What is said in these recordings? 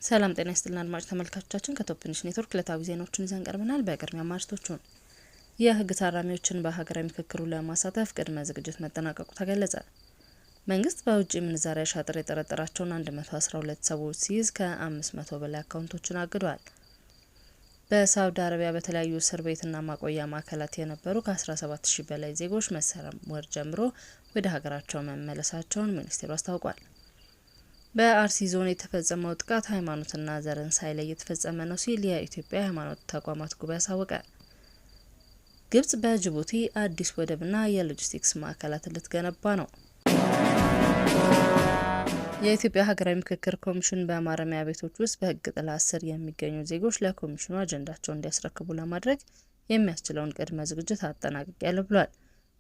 ሰላም ጤና ይስጥልን አድማጭ ተመልካቾቻችን ከቶፕ ኒውስ ኔትወርክ ዕለታዊ ዜናዎችን ይዘን ቀርበናል። በቅድሚያ አርዕስቶቹን የህግ ታራሚዎችን በሀገራዊ ምክክሩ ለማሳተፍ ቅድመ ዝግጅት መጠናቀቁ ተገለጸ። መንግስት በውጭ ምንዛሪ አሻጥር የጠረጠራቸውን 112 ሰዎች ሲይዝ ከ500 በላይ አካውንቶችን አግዷል። በሳውዲ አረቢያ በተለያዩ እስር ቤትና ማቆያ ማዕከላት የነበሩ ከ17000 በላይ ዜጎች መስከረም ወር ጀምሮ ወደ ሀገራቸው መመለሳቸውን ሚኒስቴሩ አስታውቋል። በአርሲ ዞን የተፈጸመው ጥቃት ሃይማኖትና ዘርን ሳይለይ የተፈጸመ ነው ሲል የኢትዮጵያ ሃይማኖት ተቋማት ጉባኤ አሳወቀ። ግብጽ በጅቡቲ አዲስ ወደብና የሎጂስቲክስ ማዕከላትን ልትገነባ ነው። የኢትዮጵያ ሀገራዊ ምክክር ኮሚሽን በማረሚያ ቤቶች ውስጥ በህግ ጥላ ስር የሚገኙ ዜጎች ለኮሚሽኑ አጀንዳቸውን እንዲያስረክቡ ለማድረግ የሚያስችለውን ቅድመ ዝግጅት አጠናቅቄያለሁ ብሏል።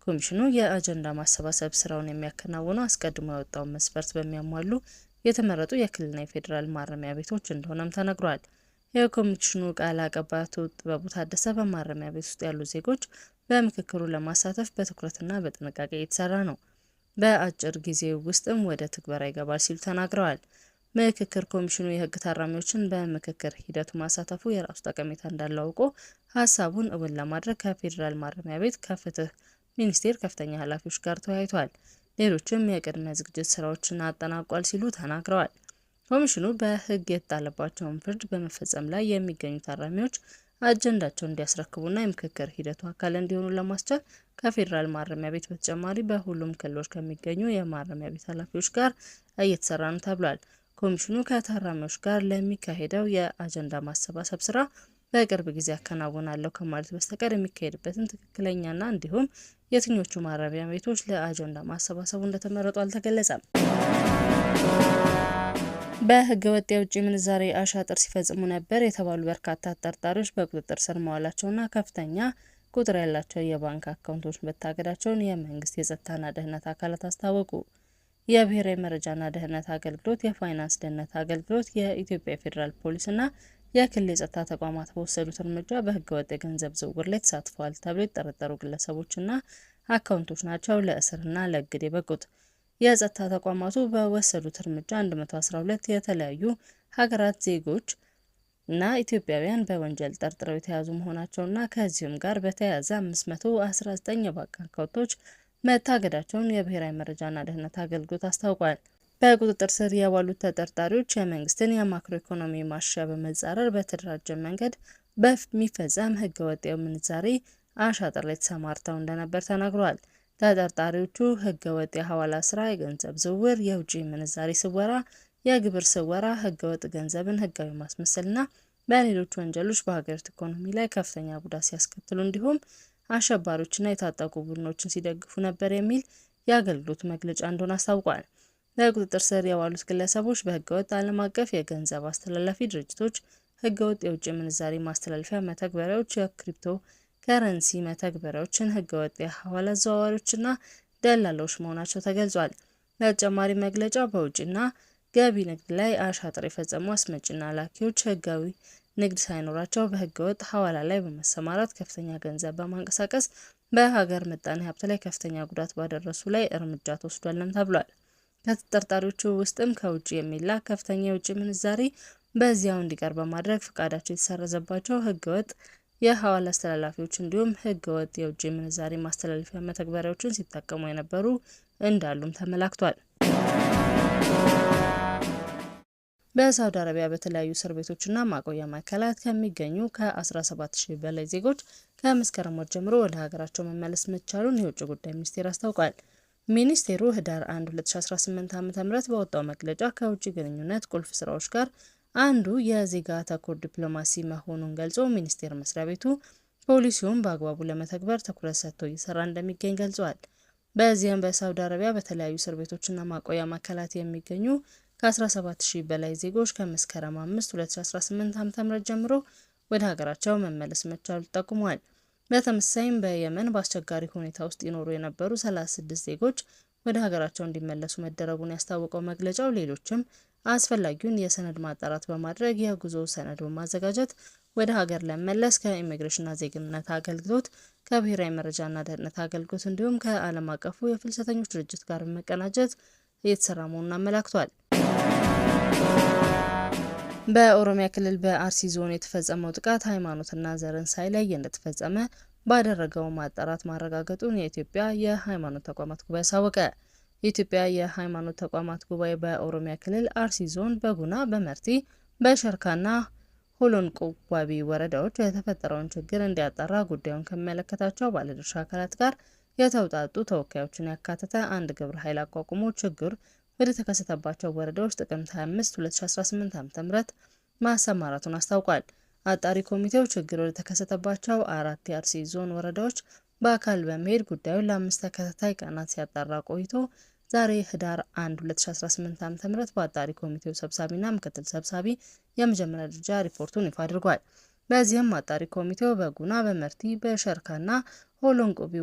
ኮሚሽኑ የአጀንዳ ማሰባሰብ ስራውን የሚያከናውነው አስቀድሞ ያወጣውን መስፈርት በሚያሟሉ የተመረጡ የክልልና የፌዴራል ማረሚያ ቤቶች እንደሆነም ተነግሯል። የኮሚሽኑ ቃል አቀባይ አቶ ጥበቡ ታደሰ በማረሚያ ቤት ውስጥ ያሉ ዜጎች በምክክሩ ለማሳተፍ በትኩረትና በጥንቃቄ እየተሰራ ነው፣ በአጭር ጊዜ ውስጥም ወደ ትግበራ ይገባል ሲሉ ተናግረዋል። ምክክር ኮሚሽኑ የህግ ታራሚዎችን በምክክር ሂደቱ ማሳተፉ የራሱ ጠቀሜታ እንዳለው አውቆ ሀሳቡን እውን ለማድረግ ከፌዴራል ማረሚያ ቤት ከፍትህ ሚኒስቴር ከፍተኛ ኃላፊዎች ጋር ተወያይቷል። ሌሎችም የቅድመ ዝግጅት ስራዎችን አጠናቋል ሲሉ ተናግረዋል። ኮሚሽኑ በህግ የተጣለባቸውን ፍርድ በመፈጸም ላይ የሚገኙ ታራሚዎች አጀንዳቸውን እንዲያስረክቡና የምክክር ሂደቱ አካል እንዲሆኑ ለማስቻል ከፌዴራል ማረሚያ ቤት በተጨማሪ በሁሉም ክልሎች ከሚገኙ የማረሚያ ቤት ኃላፊዎች ጋር እየተሰራ ነው ተብሏል። ኮሚሽኑ ከታራሚዎች ጋር ለሚካሄደው የአጀንዳ ማሰባሰብ ስራ በቅርብ ጊዜ አከናውናለሁ ከማለት በስተቀር የሚካሄድበትን ትክክለኛና እንዲሁም የትኞቹ ማረሚያ ቤቶች ለአጀንዳ ማሰባሰቡ እንደተመረጡ አልተገለጸም። በህገ ወጥ የውጭ ምንዛሬ አሻጥር ሲፈጽሙ ነበር የተባሉ በርካታ ተጠርጣሪዎች በቁጥጥር ስር መዋላቸውና ከፍተኛ ቁጥር ያላቸው የባንክ አካውንቶች መታገዳቸውን የመንግስት የጸጥታና ደህንነት አካላት አስታወቁ። የብሔራዊ መረጃና ደህንነት አገልግሎት፣ የፋይናንስ ደህንነት አገልግሎት፣ የኢትዮጵያ ፌዴራል ፖሊስና የክልል የጸጥታ ተቋማት በወሰዱት እርምጃ በህገ ወጥ የገንዘብ ዝውውር ላይ ተሳትፈዋል ተብሎ የተጠረጠሩ ግለሰቦችና አካውንቶች ናቸው ለእስርና ለእግድ የበቁት። የጸጥታ ተቋማቱ በወሰዱት እርምጃ 112 የተለያዩ ሀገራት ዜጎች እና ኢትዮጵያውያን በወንጀል ጠርጥረው የተያዙ መሆናቸውና ከዚሁም ጋር በተያያዘ 519 የባንክ አካውንቶች መታገዳቸውን የብሔራዊ መረጃና ደህንነት አገልግሎት አስታውቋል። በቁጥጥር ስር የዋሉት ተጠርጣሪዎች የመንግስትን የማክሮ ኢኮኖሚ ማሻሻያ በመጻረር በተደራጀ መንገድ በሚፈጸም ህገወጥ የምንዛሬ አሻጥር ላይ ተሰማርተው እንደነበር ተናግሯል። ተጠርጣሪዎቹ ህገወጥ የሐዋላ ስራ፣ የገንዘብ ዝውውር፣ የውጭ ምንዛሬ ስወራ፣ የግብር ስወራ፣ ህገወጥ ገንዘብን ህጋዊ ማስመሰልና በሌሎች ወንጀሎች በሀገሪቱ ኢኮኖሚ ላይ ከፍተኛ ጉዳት ሲያስከትሉ እንዲሁም አሸባሪዎችና የታጠቁ ቡድኖችን ሲደግፉ ነበር የሚል የአገልግሎቱ መግለጫ እንደሆነ አስታውቋል። በቁጥጥር ስር የዋሉት ግለሰቦች በህገወጥ ዓለም አቀፍ የገንዘብ አስተላላፊ ድርጅቶች፣ ህገወጥ የውጭ ምንዛሪ ማስተላለፊያ መተግበሪያዎች፣ የክሪፕቶ ከረንሲ መተግበሪያዎችን፣ ህገወጥ የሐዋላ አዘዋዋሪዎችና ደላሎች መሆናቸው ተገልጿል። በተጨማሪ መግለጫው በውጭና ገቢ ንግድ ላይ አሻጥር የፈጸሙ አስመጪና ላኪዎች ህጋዊ ንግድ ሳይኖራቸው በህገወጥ ሐዋላ ላይ በመሰማራት ከፍተኛ ገንዘብ በማንቀሳቀስ በሀገር ምጣኔ ሀብት ላይ ከፍተኛ ጉዳት ባደረሱ ላይ እርምጃ ተወስዷልም ተብሏል። ከተጠርጣሪዎቹ ውስጥም ከውጭ የሚላክ ከፍተኛ የውጭ ምንዛሪ በዚያው እንዲቀር በማድረግ ፈቃዳቸው የተሰረዘባቸው ህገወጥ የሐዋላ አስተላላፊዎች እንዲሁም ህገወጥ የውጭ ምንዛሪ ማስተላለፊያ መተግበሪያዎችን ሲጠቀሙ የነበሩ እንዳሉም ተመላክቷል። በሳውዲ አረቢያ በተለያዩ እስር ቤቶችና ማቆያ ማዕከላት ከሚገኙ ከ17000 በላይ ዜጎች ከመስከረም ወር ጀምሮ ወደ ሀገራቸው መመለስ መቻሉን የውጭ ጉዳይ ሚኒስቴር አስታውቋል። ሚኒስቴሩ ህዳር 1 2018 ዓ.ም በወጣው መግለጫ ከውጭ ግንኙነት ቁልፍ ስራዎች ጋር አንዱ የዜጋ ተኮር ዲፕሎማሲ መሆኑን ገልጾ ሚኒስቴር መስሪያ ቤቱ ፖሊሲውን በአግባቡ ለመተግበር ትኩረት ሰጥቶ እየሰራ እንደሚገኝ ገልጿል። በዚህም በሳውዲ አረቢያ በተለያዩ እስር ቤቶችና ማቆያ ማዕከላት የሚገኙ ከ17000 በላይ ዜጎች ከመስከረም 5 2018 ዓ.ም ጀምሮ ወደ ሀገራቸው መመለስ መቻሉ ጠቁሟል። በተመሳሳይም በየመን በአስቸጋሪ ሁኔታ ውስጥ ይኖሩ የነበሩ 36 ዜጎች ወደ ሀገራቸው እንዲመለሱ መደረጉን ያስታወቀው መግለጫው ሌሎችም አስፈላጊውን የሰነድ ማጣራት በማድረግ የጉዞ ሰነድ በማዘጋጀት ወደ ሀገር ለመመለስ ከኢሚግሬሽንና ዜግነት አገልግሎት፣ ከብሔራዊ መረጃና ደህንነት አገልግሎት እንዲሁም ከዓለም አቀፉ የፍልሰተኞች ድርጅት ጋር በመቀናጀት እየተሰራ መሆኑን አመላክቷል። በኦሮሚያ ክልል በአርሲ ዞን የተፈጸመው ጥቃት ሃይማኖትና ዘርን ሳይለይ እንደተፈጸመ ባደረገው ማጣራት ማረጋገጡን የኢትዮጵያ የሃይማኖት ተቋማት ጉባኤ አሳወቀ። የኢትዮጵያ የሃይማኖት ተቋማት ጉባኤ በኦሮሚያ ክልል አርሲ ዞን በጉና፣ በመርቲ፣ በሸርካና ሆሎንቆዋቢ ወረዳዎች የተፈጠረውን ችግር እንዲያጣራ ጉዳዩን ከሚመለከታቸው ባለድርሻ አካላት ጋር የተውጣጡ ተወካዮችን ያካተተ አንድ ግብረ ኃይል አቋቁሞ ችግር ወደ ተከሰተባቸው ወረዳዎች ጥቅምት 25 2018 ዓ.ም ማሰማራቱን አስታውቋል። አጣሪ ኮሚቴው ችግር ወደ ተከሰተባቸው 4 የአርሲ ዞን ወረዳዎች በአካል በመሄድ ጉዳዩን ለ5 ተከታታይ ቀናት ሲያጣራ ቆይቶ ዛሬ ህዳር 1 2018 ዓ.ም በአጣሪ ኮሚቴው ሰብሳቢና ምክትል ሰብሳቢ የመጀመሪያ ደረጃ ሪፖርቱን ይፋ አድርጓል። በዚህም አጣሪ ኮሚቴው በጉና፣ በመርቲ፣ በሸርካና ሆሎንቆቢ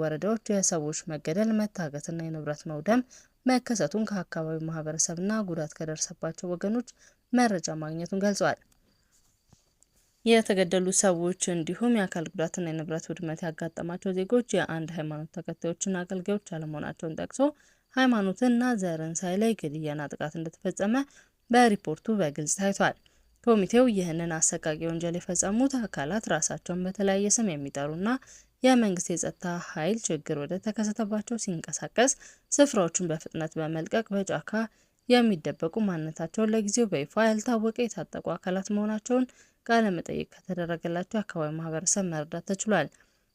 ወረዳዎች የሰዎች መገደል፣ መታገትና የንብረት መውደም መከሰቱን ከአካባቢው ማህበረሰብና ጉዳት ከደረሰባቸው ወገኖች መረጃ ማግኘቱን ገልጿል። የተገደሉ ሰዎች እንዲሁም የአካል ጉዳትና የንብረት ውድመት ያጋጠማቸው ዜጎች የአንድ ሃይማኖት ተከታዮችና አገልጋዮች አለመሆናቸውን ጠቅሶ ሃይማኖትና ዘርን ሳይለይ ግድያና ጥቃት እንደተፈጸመ በሪፖርቱ በግልጽ ታይቷል። ኮሚቴው ይህንን አሰቃቂ ወንጀል የፈጸሙት አካላት ራሳቸውን በተለያየ ስም የሚጠሩና የመንግስት የጸጥታ ኃይል ችግር ወደ ተከሰተባቸው ሲንቀሳቀስ ስፍራዎችን በፍጥነት በመልቀቅ በጫካ የሚደበቁ ማንነታቸውን ለጊዜው በይፋ ያልታወቀ የታጠቁ አካላት መሆናቸውን ቃለ መጠይቅ ከተደረገላቸው የአካባቢው ማህበረሰብ መረዳት ተችሏል።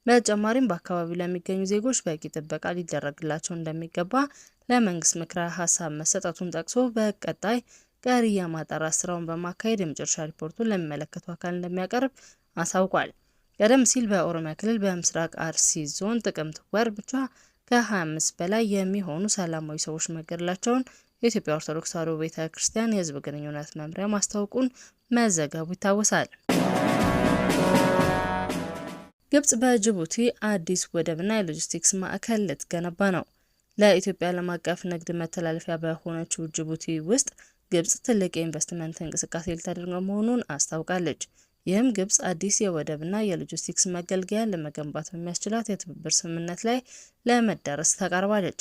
በተጨማሪም በአካባቢው ለሚገኙ ዜጎች በቂ ጥበቃ ሊደረግላቸው እንደሚገባ ለመንግስት ምክረ ሀሳብ መሰጠቱን ጠቅሶ በቀጣይ ቀሪ የማጣራት ስራውን በማካሄድ የመጨረሻ ሪፖርቱን ለሚመለከቱ አካል እንደሚያቀርብ አሳውቋል። ቀደም ሲል በኦሮሚያ ክልል በምስራቅ አርሲ ዞን ጥቅምት ወር ብቻ ከ25 በላይ የሚሆኑ ሰላማዊ ሰዎች መገደላቸውን የኢትዮጵያ ኦርቶዶክስ ተዋሕዶ ቤተ ክርስቲያን የሕዝብ ግንኙነት መምሪያ ማስታወቁን መዘገቡ ይታወሳል። ግብጽ በጅቡቲ አዲስ ወደብና የሎጂስቲክስ ማዕከል ልትገነባ ነው። ለኢትዮጵያ ዓለም አቀፍ ንግድ መተላለፊያ በሆነችው ጅቡቲ ውስጥ ግብጽ ትልቅ የኢንቨስትመንት እንቅስቃሴ ልታደርግ መሆኑን አስታውቃለች። ይህም ግብጽ አዲስ የወደብና የሎጂስቲክስ መገልገያ ለመገንባት በሚያስችላት የትብብር ስምምነት ላይ ለመዳረስ ተቃርባለች።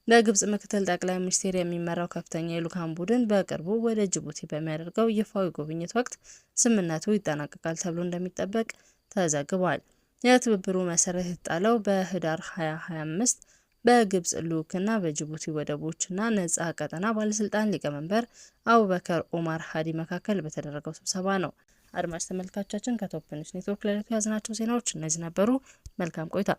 በግብጽ ምክትል ጠቅላይ ሚኒስትር የሚመራው ከፍተኛ የልዑካን ቡድን በቅርቡ ወደ ጅቡቲ በሚያደርገው ይፋዊ ጉብኝት ወቅት ስምምነቱ ይጠናቀቃል ተብሎ እንደሚጠበቅ ተዘግቧል። የትብብሩ መሰረት የተጣለው በህዳር 2025 በግብጽ ልዑክና በጅቡቲ ወደቦችና ነጻ ቀጠና ባለስልጣን ሊቀመንበር አቡበከር ኦማር ሃዲ መካከል በተደረገው ስብሰባ ነው። አድማጭ ተመልካቾቻችን ከቶፕ ኒውስ ኔትወርክ ለዕለቱ ያዝናቸው ዜናዎች እነዚህ ነበሩ። መልካም ቆይታ።